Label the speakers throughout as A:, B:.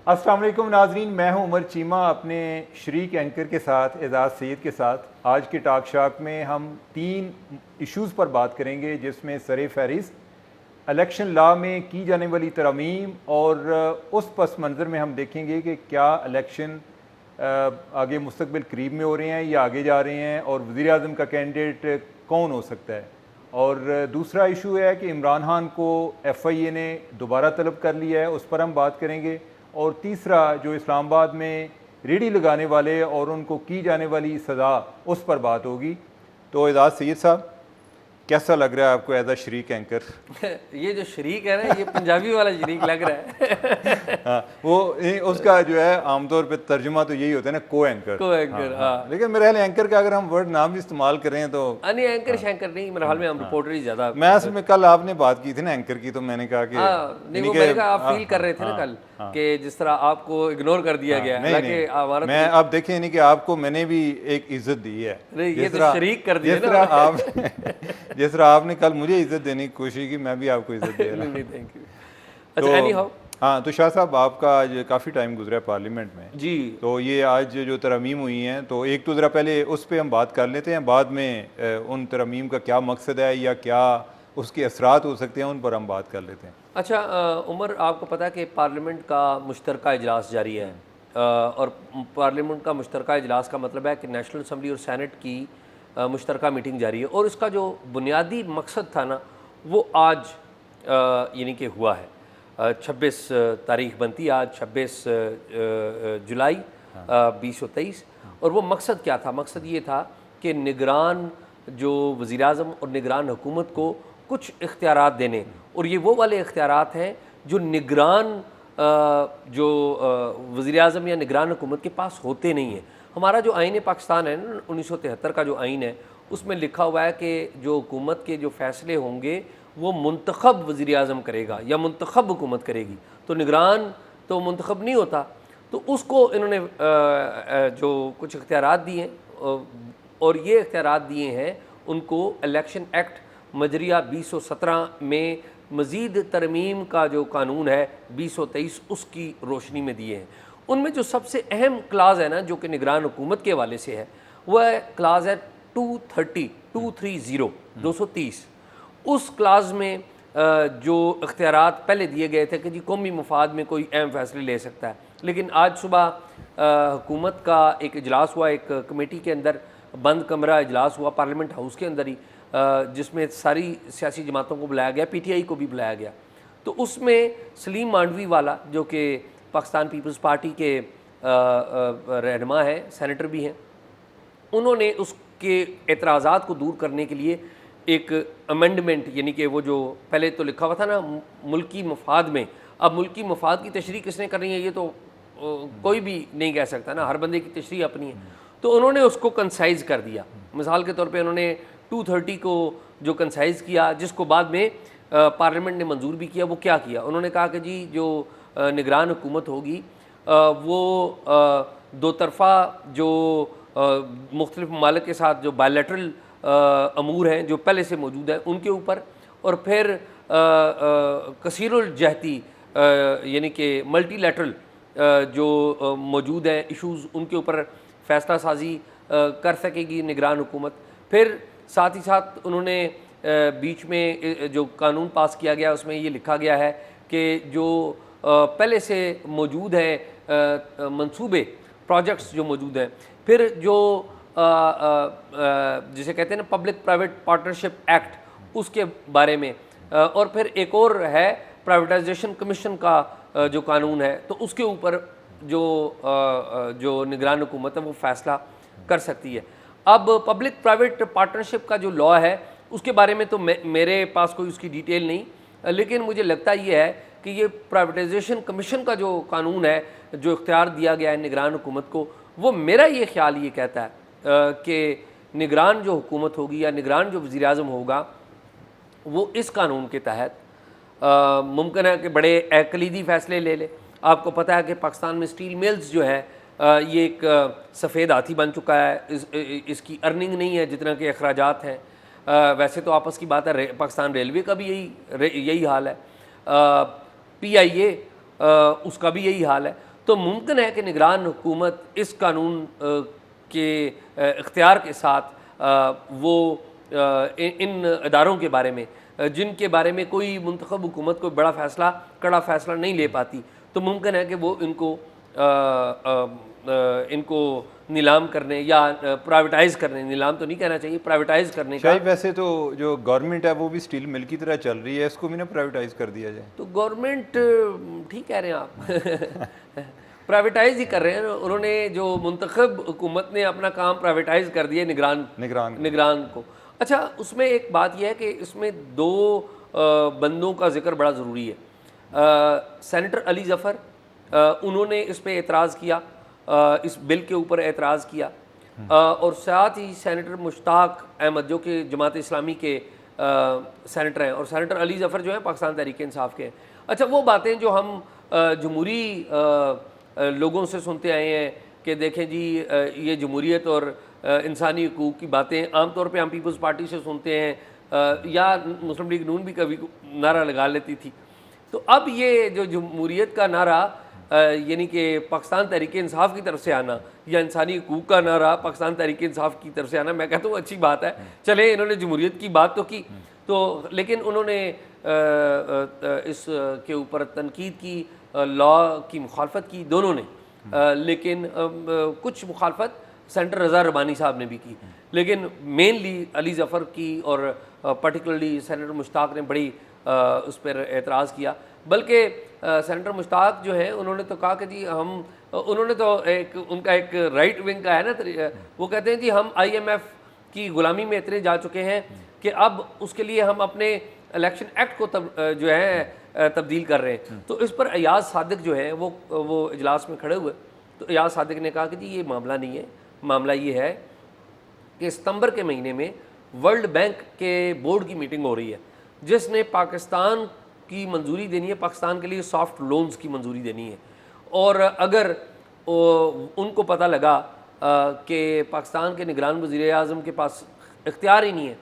A: अस्सलाम वालेकुम नाजरीन, मैं हूं उमर चीमा अपने शरीक एंकर के साथ एजाज़ सईद के साथ। आज के टॉक शॉक में हम 3 इश्यूज़ पर बात करेंगे, जिसमें सर फहरिस्त इलेक्शन लॉ में की जाने वाली तरमीम और उस पस मंज़र में हम देखेंगे कि क्या इलेक्शन आगे मुस्तकबिल करीब में हो रहे हैं या आगे जा रहे हैं और वज़ीर आज़म का कैंडिडेट कौन हो सकता है। और दूसरा इशू है कि इमरान खान को FIA ने दोबारा तलब कर लिया है, उस पर हम बात करेंगे। और तीसरा जो इस्लामाबाद में रेडी लगाने वाले और उनको की जाने वाली सज़ा, उस पर बात होगी। तो एजाज़ सईद साहब, कैसा लग रहा है आपको एज अ शरीक एंकर?
B: ये जो शरीक है ना, ये पंजाबी वाला शरीक लग रहा है।
A: हाँ, वो उसका जो है आमतौर पे तर्जुमा तो यही होता है ना, को एंकर।
B: को एंकर, हाँ।
A: लेकिन मेरे ख्याल एंकर का अगर हम वर्ड नाम भी इस्तेमाल करें तो
B: नहीं, एंकर शैंकर नहीं, मेरे हाल में हम रिपोर्टर ही ज्यादा।
A: मैं असल में कल आपने बात की थी ना एंकर की, तो मैंने कहा कि
B: नहीं, वो मैंने कहा आप फील कर रहे थे ना कल कि जिस तरह आपको इग्नोर कर दिया गया, हालांकि हमारा
A: मैं अब देखें नहीं कि आपको मैंने भी एक इज्जत दी है,
B: ये तो शरीक कर दिया
A: जिस तरह आप जिस तरह आपने कल मुझे इज्जत देने की कोशिश की, मैं भी आपको इज्जत दे रहा हूं।
B: नहीं, थैंक यू। अच्छा, एनी हाउ,
A: हाँ, तो शाह साहब, आपका आज काफ़ी टाइम गुजरा है पार्लियामेंट में
B: जी।
A: तो ये आज जो तरमीम हुई हैं, तो एक तो ज़रा पहले उस पर हम बात कर लेते हैं, बाद में उन तरमीम का क्या मकसद है या क्या उसके असरात हो सकते हैं, उन पर हम बात कर लेते हैं।
B: अच्छा उमर, आपको पता है कि पार्लियामेंट का मुश्तरका इजलास जारी है, और पार्लियामेंट का मुश्तरका इजलास का मतलब है कि नेशनल असम्बली और सेनेट की मुश्तरका मीटिंग जारी है। और इसका जो बुनियादी मकसद था ना, वो आज यानी कि हुआ है। 26 तारीख बनती है आज, 26 जुलाई 2023। और वो मकसद क्या था? मकसद ये था कि निगरान जो वज़ीर आज़म और निगरान हुकूमत को कुछ इख्तियारात देने, और ये वो वाले इख्तियारात हैं जो निगरान जो वज़ीर आज़म या निगरान हुकूमत के पास होते नहीं हैं। हमारा जो आईन पाकिस्तान है ना, 1973 का जो आईन है, उसमें लिखा हुआ है कि जो हुकूमत के जो फ़ैसले होंगे वो मुंतखब वज़ीर आज़म करेगा या मुंतखब हुकूमत करेगी, तो निगरान तो मुंतखब नहीं होता। तो उसको इन्होंने जो कुछ इख्तियारात दिए हैं, और ये इख्तियारात दिए हैं उनको इलेक्शन एक्ट मजरिया 2017 में मज़ीद तरमीम का जो कानून है 2023, उसकी रोशनी में दिए हैं। उनमें जो सबसे अहम क्लाज़ है ना, जो कि निगरान हुकूमत के हवाले से है, वह क्लाज़ है 230 उस क्लाज़ में जो इख्तियारात पहले दिए गए थे कि जी कौमी मफाद में कोई अहम फैसले ले सकता है। लेकिन आज सुबह हुकूमत का एक इजलास हुआ, एक कमेटी के अंदर बंद कमरा इजलास हुआ पार्लियामेंट हाउस के अंदर ही, जिसमें सारी सियासी जमातों को बुलाया गया, PTI को भी बुलाया गया। तो उसमें सलीम मांडवी वाला, जो कि पाकिस्तान पीपल्स पार्टी के रहनुमा हैं, सेनेटर भी हैं, उन्होंने उसके एतराज़ात को दूर करने के लिए एक अमेंडमेंट, यानी कि वो जो पहले तो लिखा हुआ था ना मुल्की मफाद में, अब मुल्की मफाद की तशरीह किसने करनी है ये तो कोई भी नहीं कह सकता ना, हर बंदे की तशरीह अपनी है। तो उन्होंने उसको कंसाइज़ कर दिया। मिसाल के तौर पे उन्होंने 230 को जो कंसाइज़ किया, जिसको बाद में पार्लियामेंट ने मंजूर भी किया, वो क्या किया? उन्होंने कहा कि जी जो निगरान हुकूमत होगी वो दो तरफ़ा जो मुख्तलिफ ममालिक के साथ जो बायलैटरल अमूर हैं जो पहले से मौजूद हैं उनके ऊपर, और फिर कसीरुल जहती यानी कि मल्टीलैटरल जो मौजूद हैं इशूज़, उनके ऊपर फ़ैसला साजी कर सकेगी निगरान हुकूमत। फिर साथ ही साथ उन्होंने बीच में जो कानून पास किया गया उसमें ये लिखा गया है कि जो पहले से मौजूद हैं मंसूबे, प्रोजेक्ट्स जो मौजूद हैं, फिर जो जिसे कहते हैं ना पब्लिक प्राइवेट पार्टनरशिप एक्ट, उसके बारे में, और फिर एक और है प्राइवेटाइजेशन कमीशन का जो कानून है, तो उसके ऊपर जो निगरान हुकूमत है वो फ़ैसला कर सकती है। अब पब्लिक प्राइवेट पार्टनरशिप का जो लॉ है उसके बारे में तो मेरे पास कोई उसकी डिटेल नहीं, लेकिन मुझे लगता ये है कि ये प्राइवेटाइजेशन कमीशन का जो कानून है, जो इख्तियार दिया गया है निगरान हुकूमत को, वो मेरा ये ख्याल ये कहता है कि निगरान जो हुकूमत होगी या निगरान जो वज़ीर आज़म होगा, वो इस कानून के तहत मुमकिन है कि बड़े अकलीदी फ़ैसले ले ले। आपको पता है कि पाकिस्तान में स्टील मिल्स जो है ये एक सफ़ेद हाथी बन चुका है। इसकी अर्निंग नहीं है जितना कि अखराजात हैं। वैसे तो आपस की बात है, पाकिस्तान रेलवे का भी यही हाल है, PIA उसका भी यही हाल है। तो मुमकिन है कि निगरान हुकूमत इस कानून के इख्तियार के साथ वो इन इदारों के बारे में जिनके बारे में कोई मुंतखब हुकूमत कोई बड़ा फ़ैसला कड़ा फ़ैसला नहीं ले पाती, तो मुमकिन है कि वो इनको नीलाम करने या प्राइवेटाइज़ करने, नीलाम तो नहीं कहना चाहिए, प्राइवेटाइज़ करने का।
A: शायद वैसे तो जो गवर्नमेंट है वो भी स्टील मिल की तरह चल रही है, इसको भी ना प्राइवेटाइज कर दिया जाए।
B: तो गवर्नमेंट ठीक कह रहे हैं आप प्राइवेटाइज ही कर रहे हैं। उन्होंने जो मुंतखब हुकूमत ने अपना काम प्राइवेटाइज कर दिया निगरान को। अच्छा, उसमें एक बात यह है कि इसमें दो बंदों का जिक्र बड़ा ज़रूरी है। सेनेटर अली ज़फ़र उन्होंने इस पर एतराज़ किया, इस बिल के ऊपर एतराज़ किया, और साथ ही सेनेटर मुश्ताक अहमद जो कि जमात इस्लामी के सेनेटर हैं, और सेनेटर अली ज़फ़र जो हैं पाकिस्तान तहरीक इंसाफ के हैं। अच्छा, वो बातें जो हम जमहूरी लोगों से सुनते आए हैं कि देखें जी ये जमहूरियत और इंसानी हकूक़ की बातें आमतौर पे हम पीपल्स पार्टी से सुनते हैं, या मुस्लिम लीग नून भी कभी नारा लगा लेती थी। तो अब ये जो जमहूरियत का नारा यानी कि पाकिस्तान तहरीक इंसाफ की तरफ से आना, या इंसानी हकूक़ का नारा पाकिस्तान तहरीक इंसाफ की तरफ से आना, मैं कहता हूँ अच्छी बात है। चले, इन्होंने जमहूरियत की बात तो की, तो लेकिन उन्होंने इस के ऊपर तनकीद की, लॉ की मुखालफत की, दोनों ने, लेकिन कुछ मुखालफत सेनेटर रज़ा रबानी साहब ने भी की, लेकिन मेनली अली ज़फ़र की और पर्टिकुलरली सेनेटर मुश्ताक ने बड़ी उस पर एतराज़ किया। बल्कि सेनेटर मुश्ताक जो हैं उन्होंने तो कहा कि जी उन्होंने तो उनका एक राइट विंग का है ना, वो कहते हैं जी हम IMF की ग़ुलामी में इतने जा चुके हैं कि अब उसके लिए हम अपने इलेक्शन एक्ट को जो है तब्दील कर रहे हैं। तो इस पर अयाज सादिक जो है वो इजलास में खड़े हुए, तो अयाज सादिक ने कहा कि जी ये मामला नहीं है, मामला ये है कि सितंबर के महीने में वर्ल्ड बैंक के बोर्ड की मीटिंग हो रही है, जिसने पाकिस्तान की मंजूरी देनी है, पाकिस्तान के लिए सॉफ्ट लोन्स की मंजूरी देनी है, और अगर उनको पता लगा कि पाकिस्तान के निगरान वज़ीर आज़म के पास इख्तियार ही नहीं है,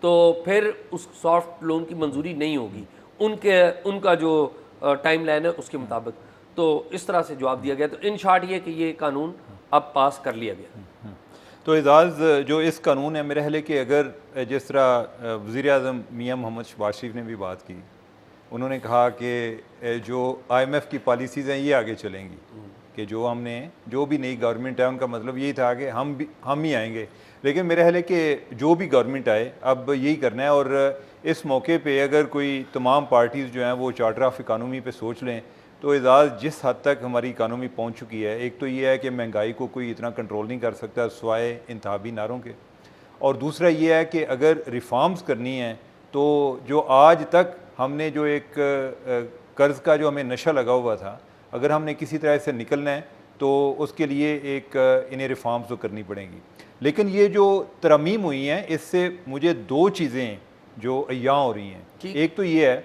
B: तो फिर उस सॉफ्ट लोन की मंजूरी नहीं होगी उनका जो टाइम लाइन है उसके मुताबिक। तो इस तरह से जवाब दिया गया। तो इन शॉर्ट ये कि ये कानून अब पास कर लिया गया।
A: तो एजाज़ जो इस कानून है, मेरे ख्याल है कि अगर जिस तरह वज़ीर आज़म मियाँ मोहम्मद शहबाज शरीफ ने भी बात की, उन्होंने कहा कि जो IMF की पॉलिसीज़ हैं ये आगे चलेंगी, कि जो भी नई गवर्नमेंट है उनका मतलब यही था कि हम ही आएंगे। लेकिन मेरे ख्याल है कि जो भी गवर्नमेंट आए अब यही करना है, और इस मौके पे अगर कोई तमाम पार्टीज़ जो हैं वो चार्टर ऑफ इकानमी पे सोच लें, तो एजाज़ जिस हद तक हमारी इकानमी पहुंच चुकी है, एक तो ये है कि महंगाई को कोई इतना कंट्रोल नहीं कर सकता सिवाय इंतखाबी नारों के, और दूसरा ये है कि अगर रिफॉर्म्स करनी है तो जो आज तक हमने जो एक कर्ज़ का जो हमें नशा लगा हुआ था, अगर हमने किसी तरह से निकलना है तो उसके लिए इन्हें रिफॉर्म्स तो करनी पड़ेंगी। लेकिन ये जो तरमीम हुई हैं, इससे मुझे दो चीज़ें जो अय्यां हो रही हैं। एक तो ये है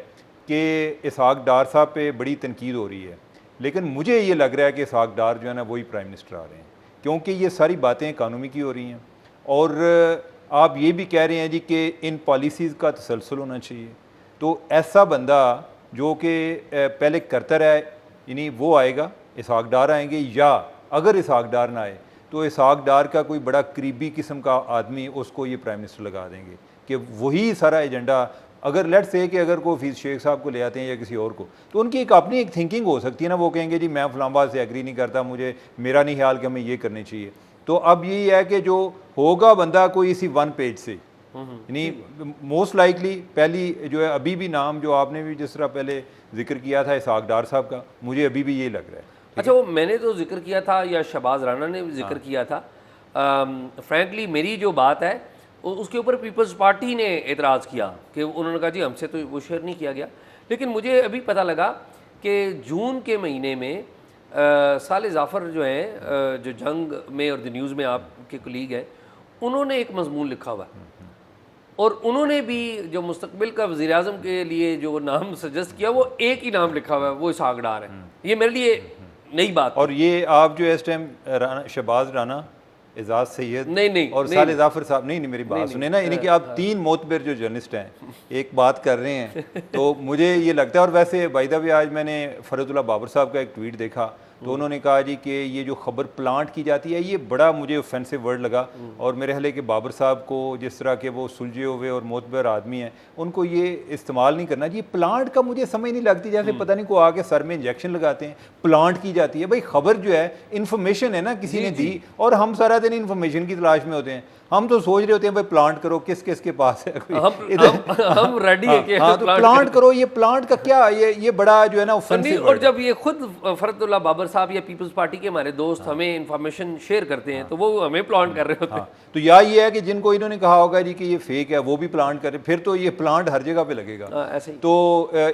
A: कि इसहाक डार साहब पे बड़ी तनकीद हो रही है, लेकिन मुझे ये लग रहा है कि इसहाक डार जो है ना वही प्राइम मिनिस्टर आ रहे हैं, क्योंकि ये सारी बातें इकानमी की हो रही हैं, और आप ये भी कह रहे हैं जी कि इन पॉलिसीज़ का तसलसल होना चाहिए। तो ऐसा बंदा जो कि पहले करता रहा है, यानी वो आएगा, इसहाक डार आएंगे, या अगर इसहाक डार ना आए तो इसहाक डार का कोई बड़ा करीबी किस्म का आदमी उसको ये प्राइम मिनिस्टर लगा देंगे कि वही सारा एजेंडा, अगर लेट से कि अगर कोई हफीज़ शेख साहब को ले आते हैं या किसी और को, तो उनकी एक अपनी एक थिंकिंग हो सकती है ना, वो कहेंगे जी मैं फलाबाद से एग्री नहीं करता, मेरा नहीं ख्याल कि हमें ये करनी चाहिए। तो अब यही है कि जो होगा बंदा कोई इसी वन पेज से, यानी मोस्ट लाइकली पहली जो है, अभी भी नाम जो आपने भी जिस तरह पहले जिक्र किया था इसहाक डार साहब का, मुझे अभी भी ये लग रहा है।
B: अच्छा, वो मैंने तो जिक्र किया था या शहबाज राना ने भी जिक्र किया था। फ्रैंकली मेरी जो बात है उसके ऊपर पीपल्स पार्टी ने एतराज़ किया कि उन्होंने कहा जी हमसे तो वो शेयर नहीं किया गया। लेकिन मुझे अभी पता लगा कि जून के महीने में साले जाफ़र जो हैं, जो जंग में और द न्यूज़ में आपके कलीग हैं, उन्होंने एक मजमून लिखा हुआ है, और उन्होंने भी जो मुस्तकबिल का वज़ीर आज़म के लिए जो नाम सजेस्ट किया वो एक ही नाम लिखा हुआ है, वो इसहाक डार है। ये मेरे लिए नई बात।
A: और ये आप जो इस टाइम शहबाज राना, एजाज सैयद
B: नहीं
A: और साले जाफर साहब, नहीं मेरी बात सुने ना, यानी कि आप तीन मोतबर जो जर्नलिस्ट हैं एक बात कर रहे हैं, तो मुझे ये लगता है। और वैसे बाइदा भी आज मैंने फरजुल्लाह बाबर साहब का एक ट्वीट देखा, तो उन्होंने कहा जी कि ये जो खबर प्लांट की जाती है, ये बड़ा मुझे ऑफेंसिव वर्ड लगा। और मेरे ख्याल है कि बाबर साहब को, जिस तरह के वो सुलझे हुए और मोतबर आदमी हैं, उनको ये इस्तेमाल नहीं करना जी। प्लांट का मुझे समझ नहीं लगती, जैसे पता नहीं को आके सर में इंजेक्शन लगाते हैं, प्लांट की जाती है। भाई खबर जो है इन्फॉर्मेशन है ना, किसी ने दी, और हम सारा दिन इन्फॉर्मेशन की तलाश में होते हैं। हम तो सोच रहे होते हैं भाई प्लांट करो, किस किस के पास है कोई
B: हम रेडी है कि
A: हाँ, तो प्लांट करो। ये प्लांट का क्या, ये बड़ा जो है ना ऑफेंसिव।
B: और जब ये खुद फरदुल्लाह बाबर साहब या पीपल्स पार्टी के हमारे दोस्त हमें इंफॉर्मेशन शेयर करते हैं, तो वो हमें प्लांट कर रहे होते हैं।
A: तो या ये है कि जिनको इन्होंने कहा होगा जी कि ये फेक है, वो भी प्लांट करे, फिर तो ये प्लांट हर जगह पे लगेगा।
B: ऐसे ही।
A: तो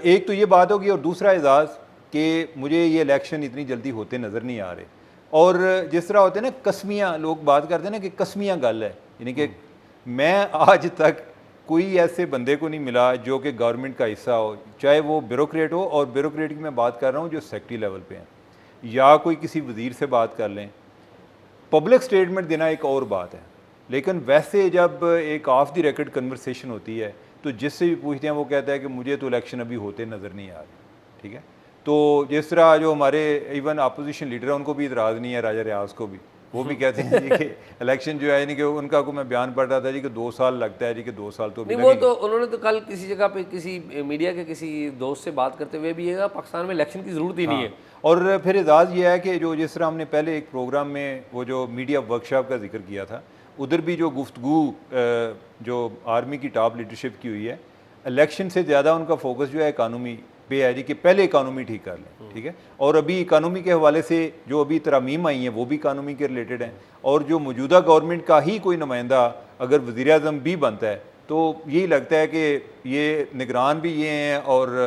A: एक तो ये बात होगी, और दूसरा एजाज कि मुझे ये इलेक्शन इतनी जल्दी होते नज़र नहीं आ रहे। और जिस तरह होते हैं ना कसमियाँ, लोग बात करते हैं ना कि कसमियाँ गल है, यानी कि मैं आज तक कोई ऐसे बंदे को नहीं मिला जो कि गवर्नमेंट का हिस्सा हो, चाहे वो ब्यूरोक्रेट हो, और ब्यूरोक्रेट की मैं बात कर रहा हूँ जो सेक्रेटरी लेवल पे हैं, या कोई किसी वज़ीर से बात कर लें। पब्लिक स्टेटमेंट देना एक और बात है, लेकिन वैसे जब एक ऑफ द रिकॉर्ड कन्वर्सेशन होती है, तो जिससे भी पूछते हैं वो कहता है कि मुझे तो इलेक्शन अभी होते नज़र नहीं आ रहे। ठीक है, तो जिस तरह जो हमारे इवन अपोजिशन लीडर है, उनको भी इतराज़ नहीं है, राजा रियाज को भी, वो भी कहते हैं जी कि इलेक्शन जो है, यानी कि उनका को मैं बयान पढ़ रहा था जी कि 2 साल लगता है जी कि 2 साल तो
B: नहीं। वो तो उन्होंने तो कल किसी जगह पे किसी मीडिया के किसी दोस्त से बात करते हुए भी ये पाकिस्तान में इलेक्शन की ज़रूरत ही नहीं है।
A: और फिर एजाज़ ये है कि जो जिस तरह हमने पहले एक प्रोग्राम में वो जो मीडिया वर्कशॉप का जिक्र किया था, उधर भी जो गुफ्तगू जो आर्मी की टॉप लीडरशिप की हुई है, इलेक्शन से ज़्यादा उनका फोकस जो है इकानमी पे है जी कि पहले इकानमी ठीक कर लें। ठीक है, और अभी इकानमी के हवाले से जो अभी तरमीम आई हैं वो भी इकानमी के रिलेटेड हैं, और जो मौजूदा गवर्नमेंट का ही कोई नुमाइंदा अगर वज़ीर आज़म भी बनता है, तो यही लगता है कि ये निगरान भी ये हैं, और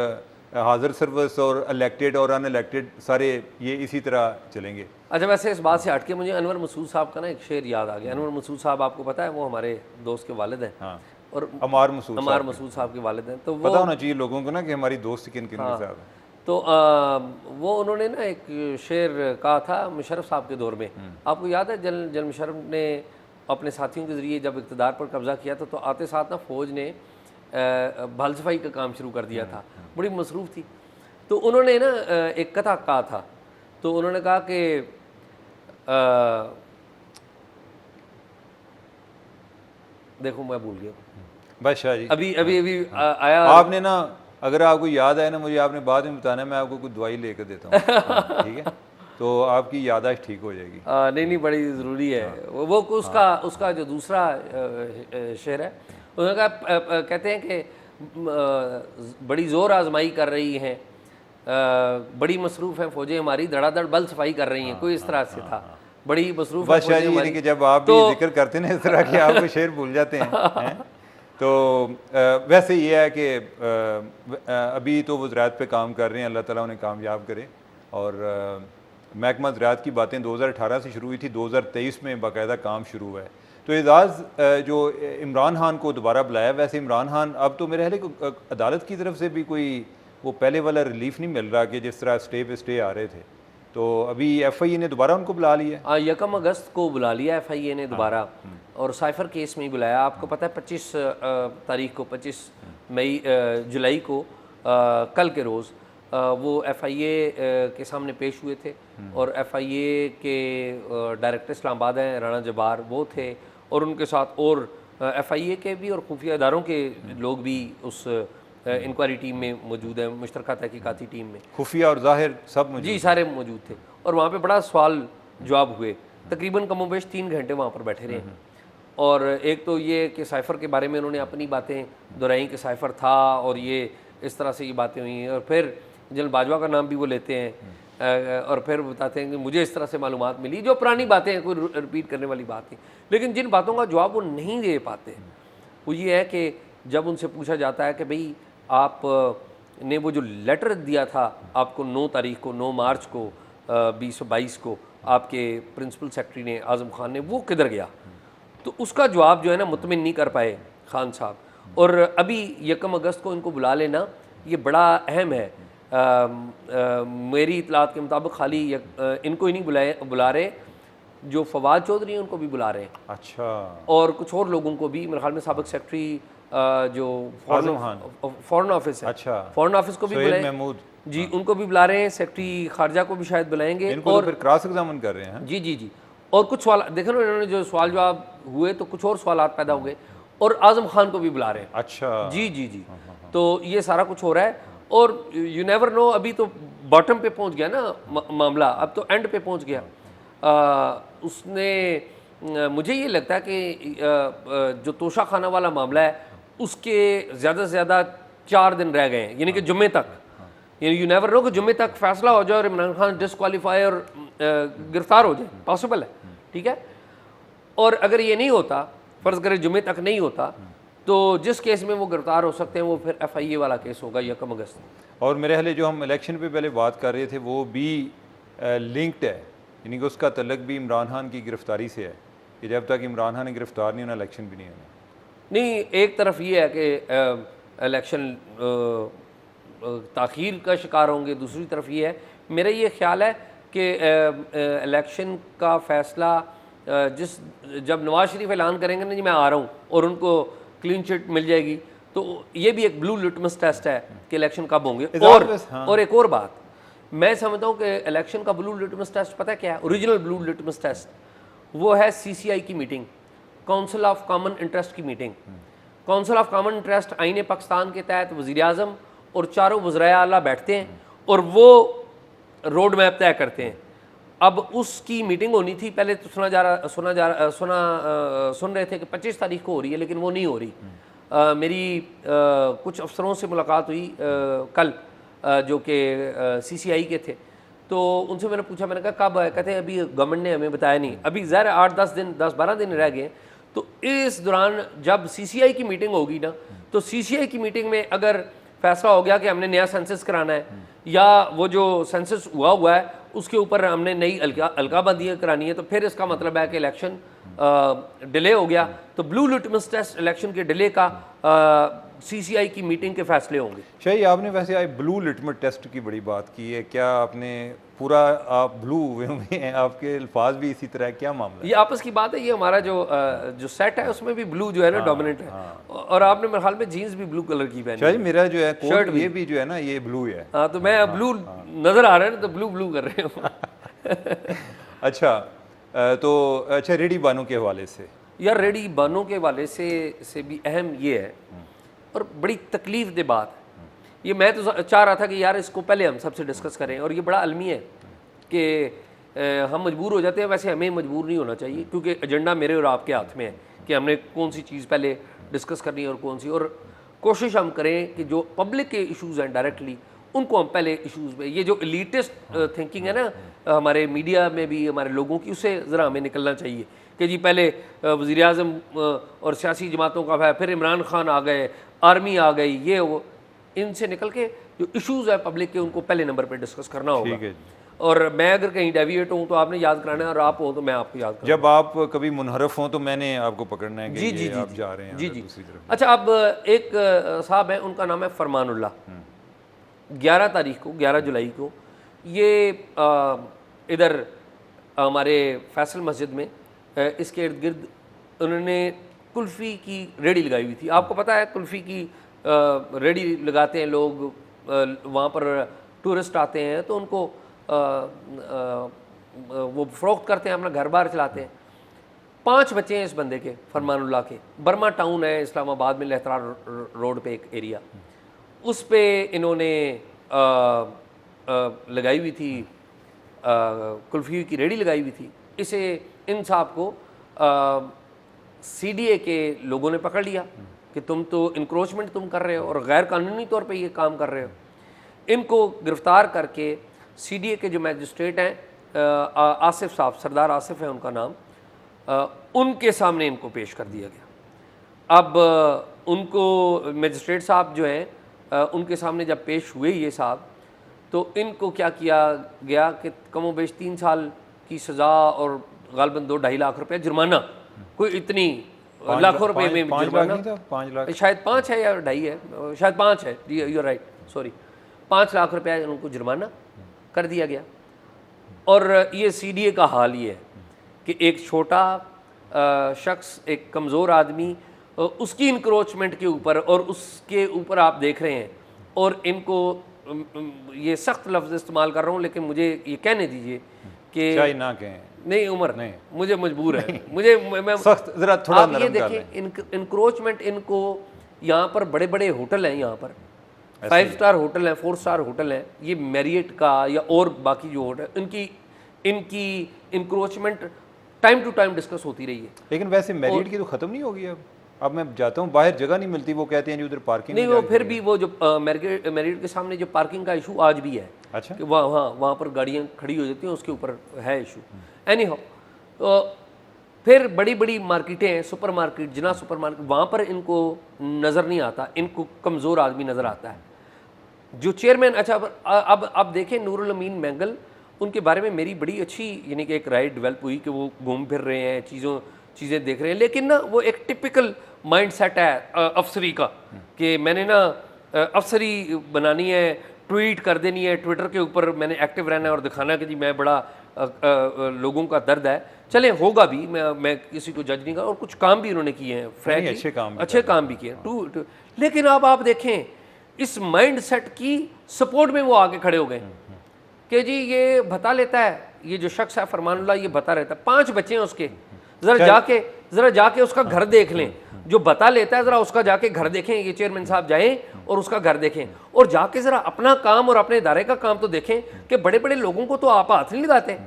A: हाज़र सर्विस और इलेक्टेड और अनइलेक्टेड सारे ये इसी तरह चलेंगे।
B: अच्छा, वैसे इस बात से हटके मुझे अनवर मसूद साहब का ना एक शेर याद आ गया। अनवर मसूद साहब आपको पता है, वो हमारे दोस्त के वालिद हैं।
A: हाँ,
B: और
A: अमार मसूद
B: साहब के वालिद हैं। तो वो
A: पता होना चाहिए लोगों को ना कि हमारी दोस्त किन किन के साथ हैं।
B: तो वो उन्होंने ना एक शेर कहा था मुशर्रफ साहब के दौर में। आपको याद है जनरल मुशर्रफ ने अपने साथियों के ज़रिए जब इक़्तिदार पर कब्ज़ा किया था, तो आते साथ ना फ़ौज ने भल सफाई का काम शुरू कर दिया था, बड़ी मसरूफ़ थी। तो उन्होंने ना एक कथा कहा था, तो उन्होंने कहा कि देखो मैं भूल गया
A: बादशाह जी,
B: अभी आया
A: आपने ना, अगर आपको याद आए ना मुझे, आपने बाद में बताना, मैं आपको कुछ दवाई लेकर देता हूँ। ठीक है, तो आपकी याददाश्त ठीक हो जाएगी।
B: नहीं, बड़ी ज़रूरी है वो। उसका जो दूसरा शेर है, उन्होंने कहा, कहते हैं कि बड़ी ज़ोर आजमाई कर रही हैं, बड़ी मसरूफ़ हैं फ़ौजें हमारी, धड़ाधड़ बल सफाई कर रही हैं, कोई इस तरह से था, बड़ी मसरूफ़ है
A: बादशाह जी, यानी कि जब आप भी जिक्र करते हैं इस तरह के, आपको शेर भूल जाते हैं। तो वैसे ये है कि अभी तो वो ज़राअत पे काम कर रहे हैं, अल्लाह ताला उन्हें कामयाब करे। और महकमा ज़राअत की बातें 2018 से शुरू हुई थी, 2023 में बाकायदा काम शुरू हुआ है। तो एजाज़ जो इमरान खान को दोबारा बुलाया, वैसे इमरान खान अब तो मेरे ख्याल है अदालत की तरफ से भी कोई वो पहले वाला रिलीफ नहीं मिल रहा कि जिस तरह स्टे पे स्टे आ रहे थे, तो अभी FIA ने दोबारा उनको बुला लिया।
B: 1 अगस्त को बुला लिया FIA ने दोबारा, और साइफर केस में ही बुलाया। आपको पता है 25 तारीख को, 25 जुलाई को, कल के रोज़ वो FIA के सामने पेश हुए थे, और FIA के डायरेक्टर इस्लामाबाद हैं राना जब्बार, वो थे, और उनके साथ और FIA के भी और खुफिया इदारों के लोग भी उस इंक्वायरी टीम में मौजूद है, मुश्तरका तहकीकाती टीम में
A: खुफिया और ज़ाहिर सब मौजूद,
B: जी सारे मौजूद थे। और वहाँ पे बड़ा सवाल जवाब हुए, तकरीबन कमोबेश 3 घंटे वहाँ पर बैठे रहे। और एक तो ये कि साइफ़र के बारे में उन्होंने अपनी बातें दोहराई कि साइफ़र था, और ये इस तरह से ये बातें हुई हैं, और फिर जनरल बाजवा का नाम भी वो लेते हैं, और फिर बताते हैं कि मुझे इस तरह से मालूमात मिली, जो पुरानी बातें हैं, कोई रिपीट करने वाली बात नहीं। लेकिन जिन बातों का जवाब वो नहीं दे पाते, वो ये है कि जब उनसे पूछा जाता है कि भाई आप ने वो जो लेटर दिया था आपको 9 तारीख को, 9 मार्च को 2022 को आपके प्रिंसिपल सेक्रेटरी ने, आज़म खान ने, वो किधर गया, तो उसका जवाब जो है ना मुतमिन नहीं कर पाए खान साहब। और अभी 1 अगस्त को इनको बुला लेना ये बड़ा अहम है। मेरी इतलात के मुताबिक खाली इनको ही नहीं बुला रहे, जो फवाद चौधरी हैं उनको भी बुला रहे हैं।
A: अच्छा,
B: और कुछ और लोगों को भी, मेरे ख्याल में साबिक सेक्रेटरी जो
A: आज़म खान
B: फॉरेन ऑफिस है,
A: अच्छा
B: फॉरेन ऑफिस को भी
A: सोहेल
B: बुलाए
A: महमूद
B: जी, उनको भी बुला रहे हैं, सेक्रेटरी खारजा को भी शायद बुलाएंगे।
A: इनको तो फिर क्रॉस एग्जामिन कर रहे हैं।
B: जी जी जी, और कुछ सवाल देखे ना इन्होंने जो सवाल जवाब हुए तो कुछ और सवाल पैदा हो गए, और आज़म खान को भी बुला रहे हैं।
A: अच्छा
B: जी जी जी, तो ये सारा कुछ हो रहा है, और यू नेवर नो, अभी तो बॉटम पे पहुंच गया ना मामला, अब तो एंड पे पहुंच गया। उसने मुझे ये लगता है कि जो तोशा खाना वाला मामला है उसके ज़्यादा से ज़्यादा 4 दिन रह गए हैं, यानी कि जुम्मे तक, यानी यू नेवर नो कि जुम्मे तक फैसला हो जाए और इमरान खान डिसक्वालीफाई और गिरफ्तार हो जाए, पॉसिबल है, ठीक है। और अगर ये नहीं होता, फ़र्ज़ करें जुम्मे तक नहीं होता, तो जिस केस में वो गिरफ्तार हो सकते हैं वो फिर FIA वाला केस होगा 1 अगस्त।
A: और मेरे ख्याल जो हम इलेक्शन पे पहले बात कर रहे थे वो भी लिंक्ड है, यानी कि उसका तल्लक भी इमरान खान की गिरफ्तारी से है कि जब तक इमरान खान गिरफ्तार नहीं होना इलेक्शन भी नहीं होना।
B: नहीं, एक तरफ ये है कि इलेक्शन ताख़ीर का शिकार होंगे, दूसरी तरफ ये है, मेरा ये ख्याल है कि इलेक्शन का फ़ैसला जब नवाज शरीफ ऐलान करेंगे ना जी मैं आ रहा हूँ, और उनको क्लीन चिट मिल जाएगी, तो ये भी एक ब्लू लिटमस टेस्ट है कि इलेक्शन कब होंगे। और एक और बात मैं समझता हूँ कि इलेक्शन का ब्लू लिटमस टेस्ट पता है क्या है, ओरिजिनल ब्लू लिटमस टेस्ट, वो है CCI की meeting, council of common interest की meeting. Council of common interest आईन पाकिस्तान के तहत वज़ीर आज़म और चारों वज़राए आला बैठते हैं और वो रोड मैप तय करते हैं। अब उसकी मीटिंग होनी थी, पहले तो सुन रहे थे कि 25 तारीख को हो रही है, लेकिन वो नहीं हो रही। मेरी कुछ अफसरों से मुलाकात हुई कल, जो कि CCI के थे, तो उनसे मैंने पूछा, मैंने कहा कब है, कहते हैं अभी गवर्नमेंट ने हमें बताया नहीं, अभी ज़ाहिर 8-10-12 दिन रह गए। तो इस दौरान जब CCI की मीटिंग होगी ना, तो CCI की मीटिंग में अगर फैसला हो गया कि हमने नया सेंसस कराना है, या वो जो सेंसस हुआ है उसके ऊपर हमने नई अलकाबंदी करानी है, तो फिर इसका मतलब है कि इलेक्शन डिले हो गया। तो ब्लू लिटमस टेस्ट इलेक्शन के डिले का CCI की मीटिंग के फैसले होंगे।
A: शाही, आपने वैसे आज ब्लू लिटमस टेस्ट की बड़ी बात की है, क्या आपने पूरा आप ब्लू हुए हैं, आपके अल्फाज भी इसी तरह, क्या मामला है?
B: ये आपस की बात है, ये हमारा जो सेट है उसमें भी ब्लू जो है ना डोमिनेंट है, और आपने मेरे ख्याल में जीन्स भी ब्लू कलर की पहनी
A: शाही, मेरा जो है
B: शर्ट
A: ये भी जो है ना ये ब्लू है।
B: हाँ, तो मैं ब्लू नज़र आ रहा है ना, तो ब्लू कर रहे हो।
A: अच्छा, तो अच्छा रेडी बानो के हवाले से,
B: यार रेडी बानो के हवाले से भी अहम ये है, और बड़ी तकलीफ दे बात है ये, मैं तो चाह रहा था कि यार इसको पहले हम सबसे डिस्कस करें, और ये बड़ा अलमी है कि हम मजबूर हो जाते हैं। वैसे हमें मजबूर नहीं होना चाहिए, क्योंकि एजेंडा मेरे और आपके हाथ में है कि हमने कौन सी चीज़ पहले डिस्कस करनी है और कौन सी, और कोशिश हम करें कि जो पब्लिक के इश्यूज़ हैं डायरेक्टली उनको हम पहले इश्यूज़ में, ये जो एलिटिस्ट थिंकिंग है ना हमारे मीडिया में भी, हमारे लोगों की, उससे ज़रा हमें निकलना चाहिए कि जी पहले वज़ीर आज़म और सियासी जमातों का है, फिर इमरान खान आ गए, आर्मी आ गई, ये वो, इनसे निकल के जो इश्यूज़ है पब्लिक के उनको पहले नंबर पे डिस्कस करना होगा।
A: ठीक है जी।
B: और मैं अगर कहीं डेविएट हूँ तो आपने याद कराना है, और आप हो तो मैं आपको याद
A: जब आप कभी मुनहरफ हों तो मैंने आपको पकड़ना है कि
B: जी जी
A: ये
B: जी
A: आप जा रहे हैं
B: जी जी।
A: दूसरी तरफ।
B: अच्छा, अब एक साहब है, उनका नाम है फरमानुल्लाह, 11 तारीख को, 11 जुलाई को, ये इधर हमारे फैसल मस्जिद में इसके इर्द गिर्द उन्होंने कुल्फ़ी की रेडी लगाई हुई थी। आपको पता है कुल्फ़ी की रेडी लगाते हैं लोग, वहाँ पर टूरिस्ट आते हैं तो उनको वो फ़रोख्त करते हैं, अपना घर बार चलाते हैं। 5 बच्चे हैं इस बंदे के, फरमानुल्लाह के। बर्मा टाउन है इस्लामाबाद में, लहतरा रोड पे एक एरिया, उस पे इन्होंने लगाई हुई थी, कुल्फ़ी की रेडी लगाई हुई थी। इसे इन साहब को CDA के लोगों ने पकड़ लिया कि तुम तो इंक्रोचमेंट तुम कर रहे हो और गैर कानूनी तौर पे ये काम कर रहे हो। इनको गिरफ़्तार करके CDA के जो मैजिस्ट्रेट हैं आसिफ साहब, सरदार आसिफ है उनका नाम, उनके सामने इनको पेश कर दिया गया। अब उनको मैजिस्ट्रेट साहब जो हैं उनके सामने जब पेश हुए ये साहब, तो इनको क्या किया गया कि कमो बेश 3 साल की सज़ा और गालबन 2-2.5 लाख रुपये जुर्माना, कोई इतनी लाखों रुपए में जुर्माना,
A: 5 लाख
B: शायद 5 है या 2.5 है, शायद 5 है, यू राइट, सॉरी, 5 लाख रुपया उनको जुर्माना कर दिया गया। और ये CDA का हाल ये है कि एक छोटा शख्स, एक कमज़ोर आदमी उसकी इंक्रोचमेंट के ऊपर और उसके ऊपर आप देख रहे हैं, और इनको ये सख्त लफ्ज़ इस्तेमाल कर रहा हूँ लेकिन मुझे ये कहने दीजिए कि
A: चाहे ना कहें,
B: नहीं उमर,
A: नहीं,
B: मुझे मजबूर है, मुझे मैं
A: सख्त जरा थोड़ा
B: आप ये
A: नरम कर लें।
B: देखें इंक्रोचमेंट, इनको यहाँ पर बड़े बड़े होटल हैं, यहाँ पर 5 स्टार होटल हैं, 4 स्टार होटल हैं, ये मैरियट का या और बाकी जो होटल, इनकी encroachment time to time discuss होती रही है।
A: लेकिन वैसे मैरिट की तो ख़त्म नहीं होगी अब मैं जाता हूँ बाहर जगह नहीं मिलती, वो कहते हैं जी उधर पार्किंग
B: नहीं, वो फिर भी वो जो मैरिट के सामने जो पार्किंग का इशू आज भी है,
A: अच्छा,
B: कि वहाँ पर गाड़ियाँ खड़ी हो जाती हैं, उसके ऊपर है इशू। एनी हाउ, तो फिर बड़ी बड़ी मार्केटें हैं, सुपर मार्केट, जिना सुपर मार्केट, वहाँ पर इनको नज़र नहीं आता, इनको कमज़ोर आदमी नज़र आता है। जो चेयरमैन, अच्छा अब देखें नूरुल अमीन मैंगल, उनके बारे में मेरी बड़ी अच्छी यानी कि एक राय डेवलप हुई कि वो घूम फिर रहे हैं, चीज़ें देख रहे हैं, लेकिन ना वो एक टिपिकल माइंड सेट है अफसरी का कि मैंने ना अफसरी बनानी है, ट्वीट कर देनी है, ट्विटर के ऊपर मैंने एक्टिव रहना है और दिखाना है कि जी मैं बड़ा लोगों का दर्द है। चले होगा भी, मैं किसी को जज नहीं कर, और कुछ काम भी उन्होंने किए हैं, फ्रैंकली अच्छे काम भी किए हैं, लेकिन अब आप देखें इस माइंड सेट की सपोर्ट में वो आगे खड़े हो गए कि जी ये भत्ता लेता है, ये जो शख्स है फरमानुल्लाह, ये भत्ता रहता है, 5 बच्चे हैं उसके, जरा जाके उसका घर देख लें, जो भत्ता लेता है जरा उसका जाके घर देखें, ये चेयरमैन साहब जाएं और उसका घर देखें, और जाके जरा अपना काम और अपने इदारे का काम तो देखें कि बड़े बड़े लोगों को तो आप हाथ नहीं लगाते,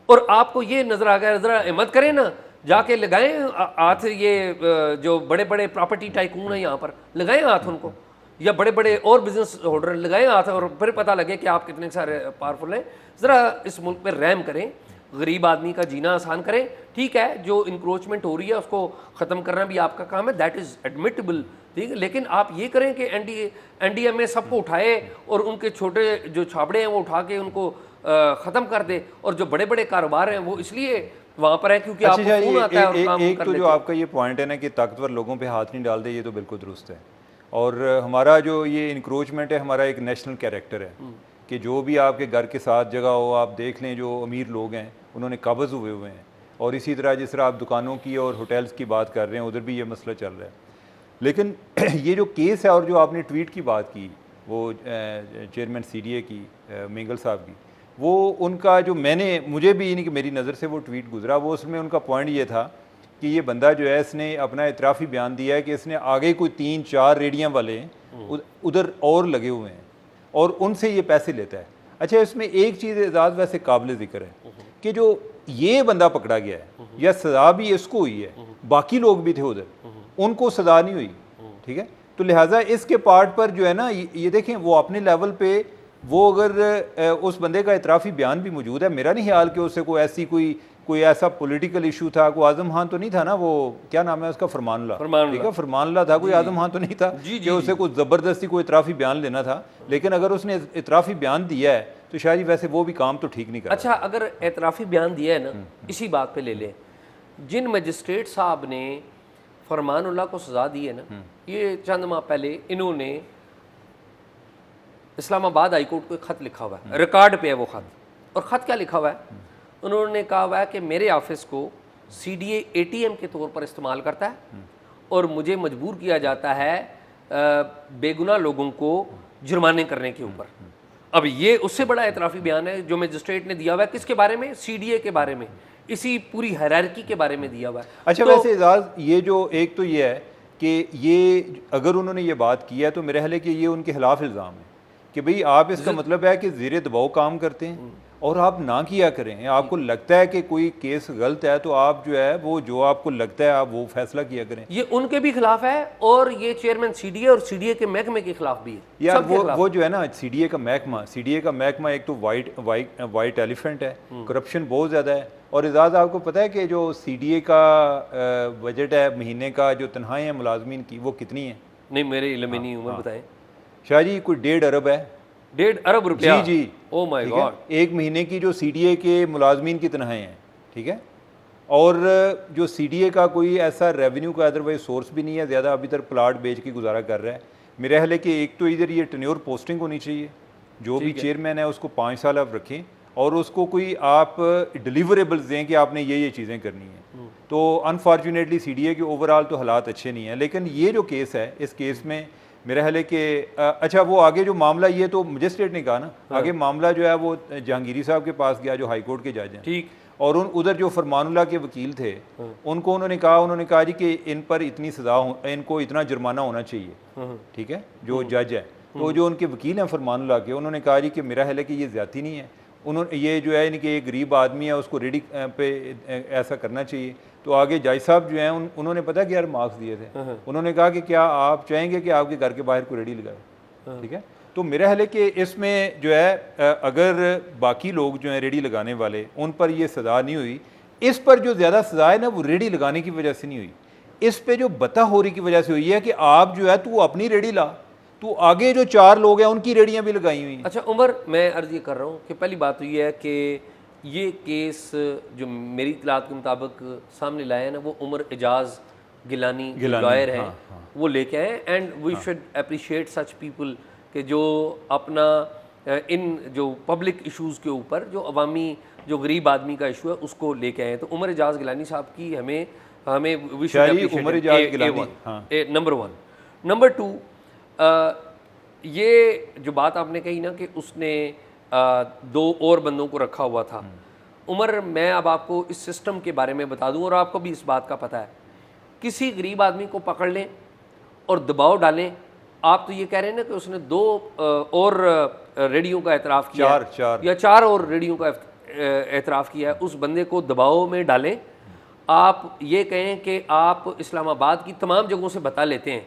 B: और आपको ये नजर आ गया, जरा हिम्मत करें ना, जाके लगाएं हाथ, ये जो बड़े बड़े प्रॉपर्टी टाइकून है यहाँ पर, लगाएं हाथ उनको, या बड़े बड़े और बिजनेस होल्डर लगाएं हाथ, और फिर पता लगे कि आप कितने सारे पावरफुल हैं। ज़रा इस मुल्क पर रहम करें, गरीब आदमी का जीना आसान करें। ठीक है, जो इंक्रोचमेंट हो रही है उसको ख़त्म करना भी आपका काम है, दैट इज़ एडमिटेबल, ठीक है, लेकिन आप ये करें कि NDMA सबको उठाए और उनके छोटे जो छाबड़े हैं वो उठा के उनको ख़त्म कर दे, और जो बड़े बड़े कारोबार हैं वो इसलिए वहाँ पर है क्योंकि आपको खून आता है और काम
A: एक तो जो आपका ये पॉइंट है ना कि ताकतवर लोगों पे हाथ नहीं डाल दे, ये तो बिल्कुल दुरुस्त है, और हमारा जो ये इंक्रोचमेंट है हमारा एक नेशनल कैरेक्टर है कि जो भी आपके घर के साथ जगह हो, आप देख लें जो अमीर लोग हैं उन्होंने काबज़ हुए हैं, और इसी तरह जिस तरह आप दुकानों की और होटल्स की बात कर रहे हैं उधर भी ये मसला चल रहा है। लेकिन ये जो केस है और जो आपने ट्वीट की बात की, वो चेयरमैन CDA की मेंगल साहब की, वो उनका जो मुझे भी यानी कि मेरी नज़र से वो ट्वीट गुजरा, वो उसमें उनका पॉइंट ये था कि ये बंदा जो है इसने अपना इतराफ़ी बयान दिया है कि इसने आगे कोई 3-4 रेडियां वाले उधर और लगे हुए हैं और उनसे ये पैसे लेता है। अच्छा, इसमें एक चीज़ एजाज़ वैसे काबिल ज़िक्र है कि जो ये बंदा पकड़ा गया है या सज़ा भी इसको हुई है, बाकी लोग भी थे उधर, उनको सज़ा नहीं हुई, ठीक है, तो लिहाजा इसके पार्ट पर जो है ना ये देखें वो अपने लेवल पे वो अगर उस बंदे का इतराफ़ी बयान भी मौजूद है, मेरा नहीं ख्याल कि उससे कोई ऐसा पॉलिटिकल इशू था, कोई आजम खान तो नहीं था ना, वो क्या नाम है उसका, फरमानुल्लाह, ठीक है, फरमानुल्लाह था, कोई आजम खान तो नहीं था कि उसे कोई ज़बरदस्ती कोई इतराफ़ी बयान लेना था। लेकिन अगर उसने इतराफ़ी बयान दिया है तो शायद वैसे वो भी काम तो ठीक नहीं कर।
B: अच्छा, अगर इतराफ़ी बयान दिया है ना, इसी बात पे ले लें, जिन मजिस्ट्रेट साहब ने फरमानुल्लाह को सज़ा दी है ना, ये चंद माह पहले इन्होंने इस्लामाबाद हाईकोर्ट को एक ख़त लिखा हुआ है, रिकॉर्ड पे है वो ख़त, और ख़त क्या लिखा हुआ है, उन्होंने कहा हुआ है कि मेरे ऑफिस को CDA ATM के तौर पर इस्तेमाल करता है और मुझे मजबूर किया जाता है बेगुनाह लोगों को जुर्माने करने के ऊपर। अब ये उससे बड़ा एतराफ़ी बयान है जो मजिस्ट्रेट ने दिया हुआ है, किसके बारे में, CDA के बारे में, इसी पूरी हायरार्की के बारे में दिया हुआ है।
A: अच्छा, तो वैसे एजाज़ ये जो एक तो ये है कि ये अगर उन्होंने ये बात की है तो मेरे ख्याल है कि ये उनके खिलाफ इल्ज़ाम है कि भाई आप इसका मतलब है कि ज़ेरे दबाव काम करते हैं और आप ना किया करें। आपको लगता है कि कोई केस गलत है तो आप जो है वो जो आपको लगता है आप वो फैसला किया करें।
B: ये उनके भी खिलाफ है और ये चेयरमैन CDA और CDA के महकमे के खिलाफ भी है
A: यार। वो जो है ना CDA का महकमा एक तो वाइट एलिफेंट है, करप्शन बहुत ज़्यादा है। और एजाज़ आपको पता है कि जो CDA का बजट है महीने का, जो तनख्वाहें हैं मुलाजमीन की, वो कितनी है?
B: नहीं, मेरे इल्म में नहीं, उम्र बताएं।
A: शायद जी कोई 1.5 अरब है।
B: 1.5 अरब रुपया?
A: जी।
B: Oh my god.
A: एक महीने की जो CDA के मुलाजमीन की तनख्वाहें हैं, ठीक है। और जो CDA का कोई ऐसा रेवेन्यू का अदरवाइज सोर्स भी नहीं है ज़्यादा, अभी तक प्लाट बेच के गुजारा कर रहा है। मेरे ख्याल है कि एक तो इधर ये टेन्योर पोस्टिंग होनी चाहिए, जो भी चेयरमैन है उसको 5 साल आप रखें और उसको कोई आप डिलीवरेबल्स दें कि आपने ये चीज़ें करनी है। तो अनफॉर्चुनेटली CDA के ओवरऑल तो हालात अच्छे नहीं हैं। लेकिन ये जो केस है, इस केस में मेरा ख्याल है कि अच्छा वो आगे जो मामला, ये तो मजिस्ट्रेट ने कहा ना, आगे मामला जो है वो जहांगीरी साहब के पास गया जो हाई कोर्ट के जज हैं,
B: ठीक,
A: और उधर जो फरमानुल्लाह के वकील थे उनको उन्होंने कहा जी कि इन पर इतनी सज़ा, इनको इतना जुर्माना होना चाहिए, ठीक है, जो जज है। तो जो उनके वकील हैं फरमानुल्लाह के, उन्होंने कहा जी कि मेरा ख्याल है कि ये ज़्यादती नहीं है, उन्होंने ये जो है इनके एक गरीब आदमी है उसको रेडी पे ऐसा करना चाहिए। तो आगे जज साहब जो हैं उन्होंने पता क्या मार्क्स दिए थे, उन्होंने कहा कि क्या आप चाहेंगे कि आपके घर के बाहर कोई रेडी लगाए, ठीक है। तो मेरा ख्याल है कि इसमें जो है अगर बाकी लोग जो हैं रेडी लगाने वाले, उन पर ये सज़ा नहीं हुई, इस पर जो ज़्यादा सज़ा है ना वो रेडी लगाने की वजह से नहीं हुई, इस पे जो बताहोरी की वजह से हुई है कि आप जो है तू अपनी रेडी ला, तो आगे जो 4 लोग हैं उनकी रेडियां भी लगाई हुई हैं।
B: अच्छा उमर, मैं अर्ज़ ये कर रहा हूँ कि पहली बात तो ये है कि ये केस जो मेरी इतलात के मुताबिक सामने लाया है ना, वो उमर एजाज गिलानी लॉयर है, वो लेके आए। And we should appreciate such people कि जो अपना इन जो पब्लिक इश्यूज़ के ऊपर जो अवामी, जो गरीब आदमी का इशू है उसको लेके आए हैं। तो उमर एजाज गिलानी साहब की हमें we should appreciate, number 1। Number 2, ये जो बात आपने कही ना कि उसने 2 और बंदों को रखा हुआ था, उमर मैं अब आपको इस सिस्टम के बारे में बता दूं और आपको भी इस बात का पता है, किसी गरीब आदमी को पकड़ लें और दबाव डालें, आप तो ये कह रहे हैं ना कि उसने 2 और रेडियो का एतराफ़ किया, 4 और रेडियो का एतराफ़ किया है, उस बंदे को दबाव में डालें, आप ये कहें कि आप इस्लामाबाद की तमाम जगहों से बता लेते हैं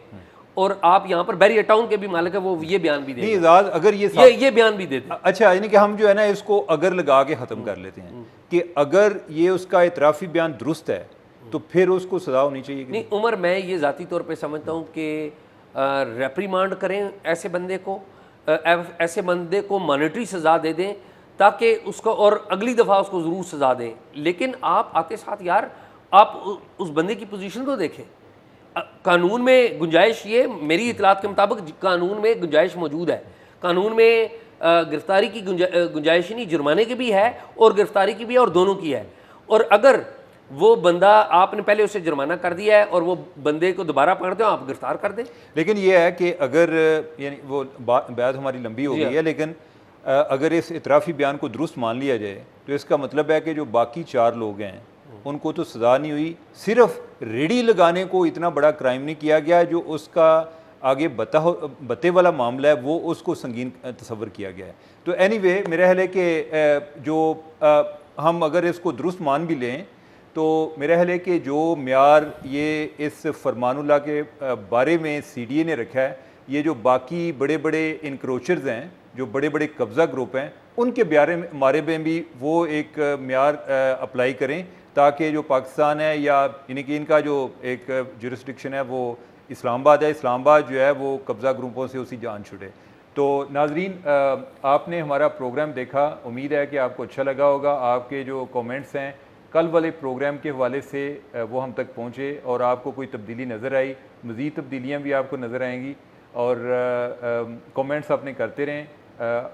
B: और आप यहाँ पर बैरियर टाउन के भी मालिक है, वो ये बयान भी देते हैं,
A: अगर
B: ये बयान भी देते हैं।
A: अच्छा, यानी कि हम जो है ना इसको अगर लगा के ख़त्म कर लेते हैं कि अगर ये उसका इतराफ़ी बयान दुरुस्त है तो फिर उसको सज़ा होनी चाहिए।
B: नहीं उमर, मैं ये ज़ाती तौर पे समझता हूँ कि रेप्रीमांड करें ऐसे बंदे को, ऐसे बंदे को मॉनेटरी सज़ा दे दें ताकि उसको, और अगली दफ़ा उसको ज़रूर सज़ा दें। लेकिन आप आते साथ यार आप उस बंदे की पोजीशन तो देखें, कानून में गुंजाइश, ये मेरी इतलात के मुताबिक कानून में गुंजाइश मौजूद है, कानून में गिरफ्तारी की गुंजाइश नहीं, जुर्माने की भी है और गिरफ्तारी की भी है और दोनों की है। और अगर वो बंदा, आपने पहले उसे जुर्माना कर दिया है और वो बंदे को दोबारा पकड़ते हो, आप गिरफ्तार कर दें।
A: लेकिन ये है कि अगर यानी वो बात हमारी लंबी हो गई है, लेकिन अगर इस इतराफ़ी बयान को दुरुस्त मान लिया जाए तो इसका मतलब है कि जो बाकी 4 लोग हैं उनको तो सज़ा नहीं हुई, सिर्फ रेडी लगाने को इतना बड़ा क्राइम नहीं किया गया, जो उसका आगे बते वाला मामला है वो उसको संगीन तस्वर किया गया है। तो एनीवे मेरा ख्याल है कि जो हम अगर इसको दुरुस्त मान भी लें तो मेरा ख्याल है कि जो म्यार ये इस फरमानुल्लाह के बारे में CDA ने रखा है, ये जो बाकी बड़े बड़े इनक्रोचर्स हैं, जो बड़े बड़े कब्ज़ा ग्रुप हैं, उनके बारे में भी वो एक म्यार अप्लाई करें ताकि जो पाकिस्तान है या यानी कि इनका जो एक जुरिस्डिक्शन है वो इस्लामाबाद है, इस्लामाबाद जो है वो कब्ज़ा ग्रुपों से उसी जान छुटे। तो नाजरीन, आपने हमारा प्रोग्राम देखा, उम्मीद है कि आपको अच्छा लगा होगा। आपके जो कमेंट्स हैं कल वाले प्रोग्राम के हवाले से वो हम तक पहुँचे और आपको कोई तब्दीली नज़र आई, मज़ीद तब्दीलियाँ भी आपको नज़र आएंगी और कमेंट्स आपने करते रहें।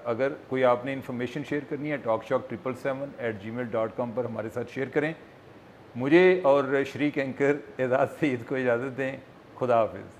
A: अगर कोई आपने इन्फॉर्मेशन शेयर करनी है talkshock777@gmail.com पर हमारे साथ शेयर करें। मुझे और शरीक एंकर एजाज़ सईद को इजाज़त दें। खुदा हाफिज़।